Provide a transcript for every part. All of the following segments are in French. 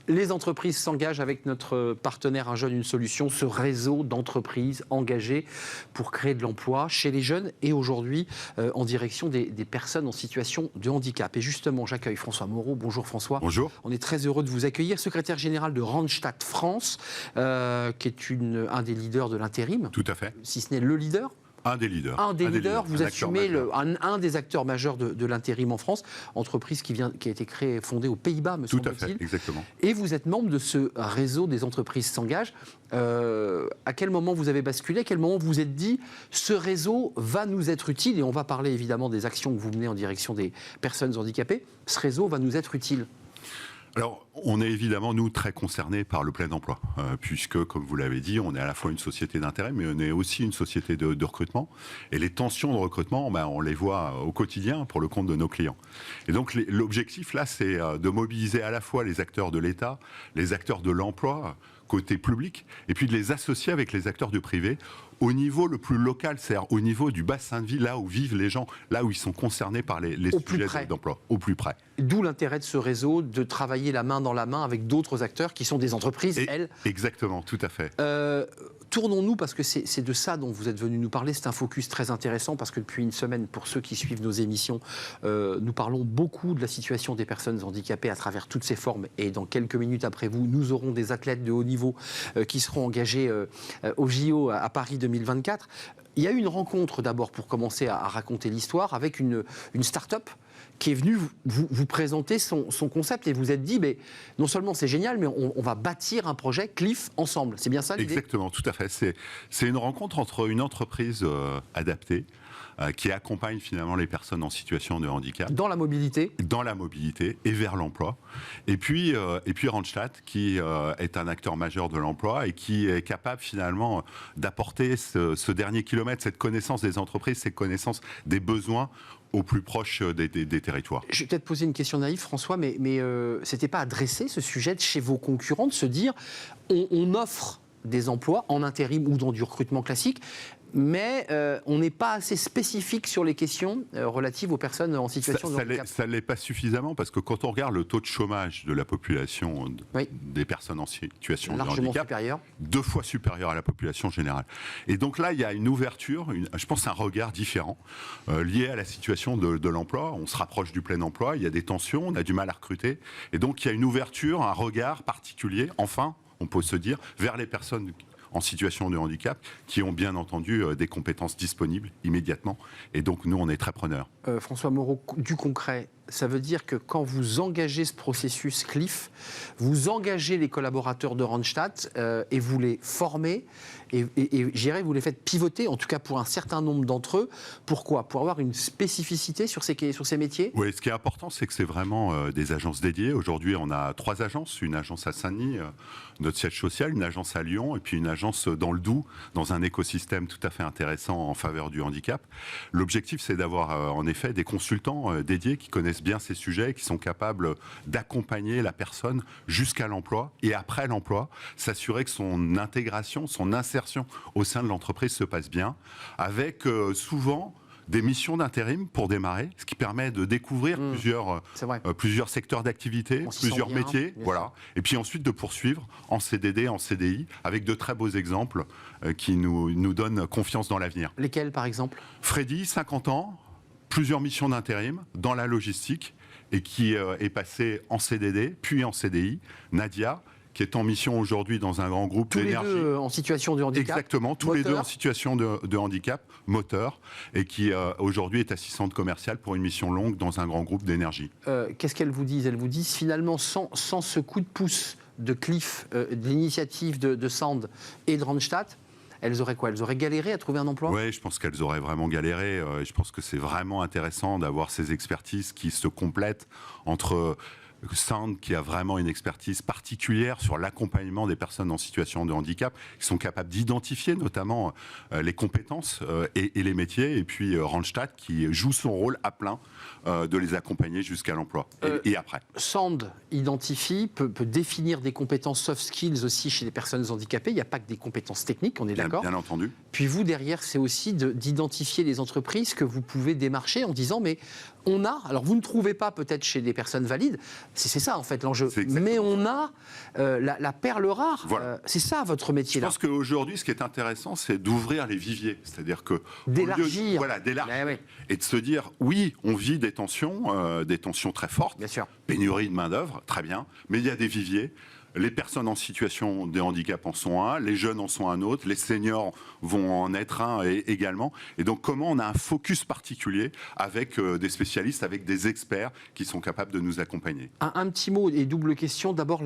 Les entreprises s'engagent avec notre partenaire Un Jeune, Une Solution, ce réseau d'entreprises engagées pour créer de l'emploi chez les jeunes et aujourd'hui en direction des personnes en situation de handicap. Et justement, j'accueille François Moreau. Bonjour François. Bonjour. On est très heureux de vous accueillir, secrétaire général de Randstad France, qui est un des leaders de l'intérim. Tout à fait. Si ce n'est le leader. Un des leaders. Vous assumez un des acteurs majeurs de l'intérim en France, entreprise qui a été fondée aux Pays-Bas, me semble-t-il. Tout à fait, exactement. Et vous êtes membre de ce réseau des entreprises s'engagent. À quel moment vous avez basculé? À quel moment vous vous êtes dit, ce réseau va nous être utile? Et on va parler évidemment des actions que vous menez en direction des personnes handicapées. Ce réseau va nous être utile. Alors, on est évidemment, nous, très concernés par le plein emploi, puisque, comme vous l'avez dit, on est à la fois une société d'intérêt, mais on est aussi une société de recrutement. Et les tensions de recrutement, on les voit au quotidien pour le compte de nos clients. Et donc, l'objectif, là, c'est de mobiliser à la fois les acteurs de l'État, les acteurs de l'emploi, côté public, et puis de les associer avec les acteurs du privé au niveau le plus local, c'est-à-dire au niveau du bassin de vie, là où vivent les gens, là où ils sont concernés par les sujets d'emploi, au plus près. D'où l'intérêt de ce réseau, de travailler la main dans la main avec d'autres acteurs qui sont des entreprises, elles. Exactement, tout à fait. Tournons-nous, parce que c'est de ça dont vous êtes venu nous parler, c'est un focus très intéressant, parce que depuis une semaine, pour ceux qui suivent nos émissions, nous parlons beaucoup de la situation des personnes handicapées à travers toutes ses formes, et dans quelques minutes après vous, nous aurons des athlètes de haut niveau qui seront engagés au JO à Paris 2024. Il y a eu une rencontre d'abord pour commencer à raconter l'histoire avec une start-up qui est venue vous présenter son concept et vous êtes dit, mais non seulement c'est génial, mais on va bâtir un projet Cliff ensemble. C'est bien ça l'idée? Exactement, tout à fait. C'est une rencontre entre une entreprise adaptée qui accompagne finalement les personnes en situation de handicap. Dans la mobilité et vers l'emploi. Et puis Randstad, qui est un acteur majeur de l'emploi et qui est capable finalement d'apporter ce dernier kilomètre, cette connaissance des entreprises, cette connaissance des besoins au plus proche des territoires. Je vais peut-être poser une question naïve, François, mais c'était pas adressé ce sujet de chez vos concurrents, de se dire on offre des emplois en intérim ou dans du recrutement classique, mais on n'est pas assez spécifique sur les questions relatives aux personnes en situation de handicap. Ça ne l'est pas suffisamment, parce que quand on regarde le taux de chômage de la population des personnes en situation de handicap, supérieur. 2 fois supérieur à la population générale. Et donc là, il y a une ouverture, je pense un regard différent, lié à la situation de l'emploi. On se rapproche du plein emploi, il y a des tensions, on a du mal à recruter. Et donc il y a une ouverture, un regard particulier, enfin, on peut se dire, vers les personnes en situation de handicap, qui ont bien entendu des compétences disponibles immédiatement. Et donc, nous, on est très preneurs. François Moreau, du concret, ça veut dire que quand vous engagez ce processus Cliff, vous engagez les collaborateurs de Randstad et vous les formez et j'irais, vous les faites pivoter, en tout cas pour un certain nombre d'entre eux. Pourquoi? Pour avoir une spécificité sur ces métiers? Oui, ce qui est important, c'est que c'est vraiment des agences dédiées. Aujourd'hui, on a 3 agences. Une agence à Saint-Denis, notre siège social, une agence à Lyon et puis une agence dans le Doubs, dans un écosystème tout à fait intéressant en faveur du handicap. L'objectif, c'est d'avoir en effet des consultants dédiés qui connaissent bien ces sujets et qui sont capables d'accompagner la personne jusqu'à l'emploi et après l'emploi, s'assurer que son intégration, son insertion au sein de l'entreprise se passe bien, avec souvent des missions d'intérim pour démarrer, ce qui permet de découvrir plusieurs secteurs d'activité, plusieurs métiers, voilà. Et puis ensuite de poursuivre en CDD, en CDI, avec de très beaux exemples qui nous donnent confiance dans l'avenir. Lesquels, par exemple? Freddy, 50 ans, plusieurs missions d'intérim dans la logistique et qui est passé en CDD, puis en CDI. Nadia, qui est en mission aujourd'hui dans un grand groupe d'énergie. Tous les deux en situation de handicap. Exactement, tous les deux en situation de handicap, moteur, et qui aujourd'hui est assistante commerciale pour une mission longue dans un grand groupe d'énergie. Qu'est-ce qu'elles vous disent? Elles vous disent finalement, sans ce coup de pouce de Cliff, de l'initiative de Sand et de Randstad, elles auraient quoi? Elles auraient galéré à trouver un emploi? Oui, je pense qu'elles auraient vraiment galéré. Je pense que c'est vraiment intéressant d'avoir ces expertises qui se complètent entre Sand, qui a vraiment une expertise particulière sur l'accompagnement des personnes en situation de handicap, qui sont capables d'identifier notamment les compétences et les métiers, et puis Randstad, qui joue son rôle à plein de les accompagner jusqu'à l'emploi et après. Sand identifie, peut définir des compétences soft skills aussi chez les personnes handicapées. Il n'y a pas que des compétences techniques, on est d'accord? Bien entendu. Puis vous, derrière, c'est aussi d'identifier les entreprises que vous pouvez démarcher en disant, mais on a, alors vous ne trouvez pas peut-être chez des personnes valides, C'est ça en fait l'enjeu. C'est exactement Mais on a la perle rare. Voilà. C'est ça votre métier Je là. pense qu'aujourd'hui, ce qui est intéressant, c'est d'ouvrir les viviers. C'est-à-dire que... D'élargir. Voilà, d'élargir. Eh oui. Et de se dire, oui, on vit des tensions très fortes. Bien sûr. Pénurie de main-d'œuvre, très bien. Mais il y a des viviers. Les personnes en situation de handicap en sont un, les jeunes en sont un autre, les seniors vont en être un également. Et donc, comment on a un focus particulier avec des spécialistes, avec des experts qui sont capables de nous accompagner. Un petit mot et double question. D'abord,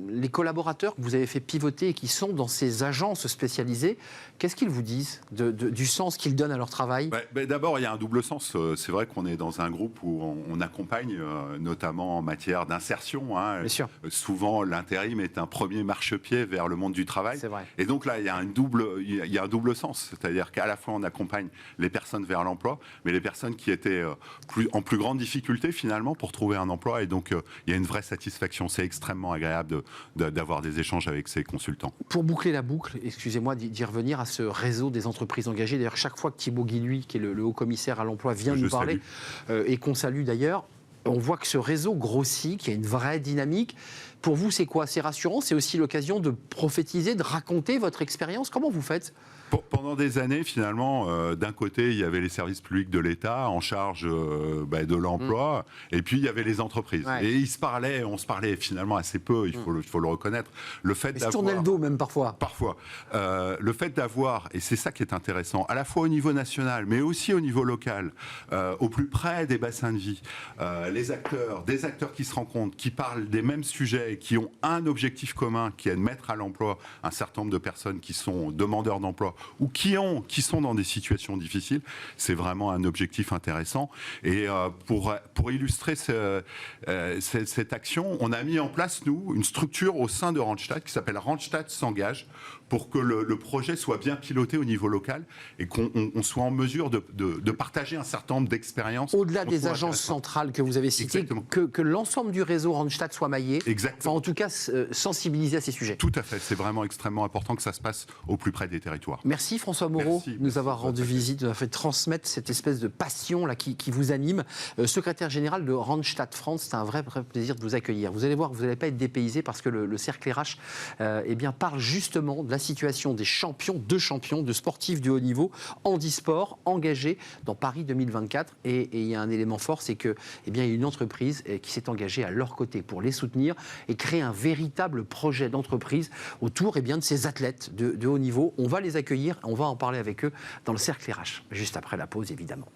les collaborateurs que vous avez fait pivoter et qui sont dans ces agences spécialisées, qu'est-ce qu'ils vous disent du sens qu'ils donnent à leur travail? D'abord, il y a un double sens. C'est vrai qu'on est dans un groupe où on accompagne, notamment en matière d'insertion. Hein. Bien sûr. Souvent, l'intérim est un premier marchepied vers le monde du travail. C'est vrai. Et donc là, il y a un double sens. C'est-à-dire qu'à la fois, on accompagne les personnes vers l'emploi, mais les personnes qui étaient en plus grande difficulté, finalement, pour trouver un emploi. Et donc, il y a une vraie satisfaction. C'est extrêmement agréable d'avoir des échanges avec ces consultants. Pour boucler la boucle, excusez-moi d'y revenir à ce réseau des entreprises engagées. D'ailleurs, chaque fois que Thibaut Guilluy, qui est le haut-commissaire à l'emploi, vient nous parler, et qu'on salue d'ailleurs, on voit que ce réseau grossit, qu'il y a une vraie dynamique. Pour vous, c'est quoi? C'est rassurant? C'est aussi l'occasion de prophétiser, de raconter votre expérience? Comment vous faites? Pendant des années, finalement, d'un côté, il y avait les services publics de l'État en charge de l'emploi, et puis il y avait les entreprises. Ouais. Et on se parlait finalement assez peu, il faut le reconnaître. Le fait Ils se tournaient le dos même parfois. Parfois. Le fait d'avoir, et c'est ça qui est intéressant, à la fois au niveau national, mais aussi au niveau local, au plus près des bassins de vie, des acteurs qui se rencontrent, qui parlent des mêmes sujets, qui ont un objectif commun, qui est de mettre à l'emploi un certain nombre de personnes qui sont demandeurs d'emploi ou qui sont dans des situations difficiles, c'est vraiment un objectif intéressant. Et pour illustrer cette action, on a mis en place, nous, une structure au sein de Randstad qui s'appelle Randstad s'engage, pour que le projet soit bien piloté au niveau local et qu'on soit en mesure de partager un certain nombre d'expériences. Au-delà des agences centrales que vous avez citées, que l'ensemble du réseau Randstad soit maillé. Exactement. Enfin, en tout cas, sensibiliser à ces sujets. Tout à fait. C'est vraiment extrêmement important que ça se passe au plus près des territoires. Merci François Moreau de nous avoir rendu visite, de nous avoir fait transmettre cette espèce de passion là, qui vous anime. Secrétaire général de Randstad France, c'est un vrai plaisir de vous accueillir. Vous allez voir, vous n'allez pas être dépaysé parce que le cercle RH parle justement de la situation des champions de sportifs du haut niveau, handisport, engagés dans Paris 2024. Et il y a un élément fort, c'est qu'il y a une entreprise qui s'est engagée à leur côté pour les soutenir et créer un véritable projet d'entreprise autour de ces athlètes de haut niveau. On va les accueillir, on va en parler avec eux dans le cercle RH, juste après la pause évidemment.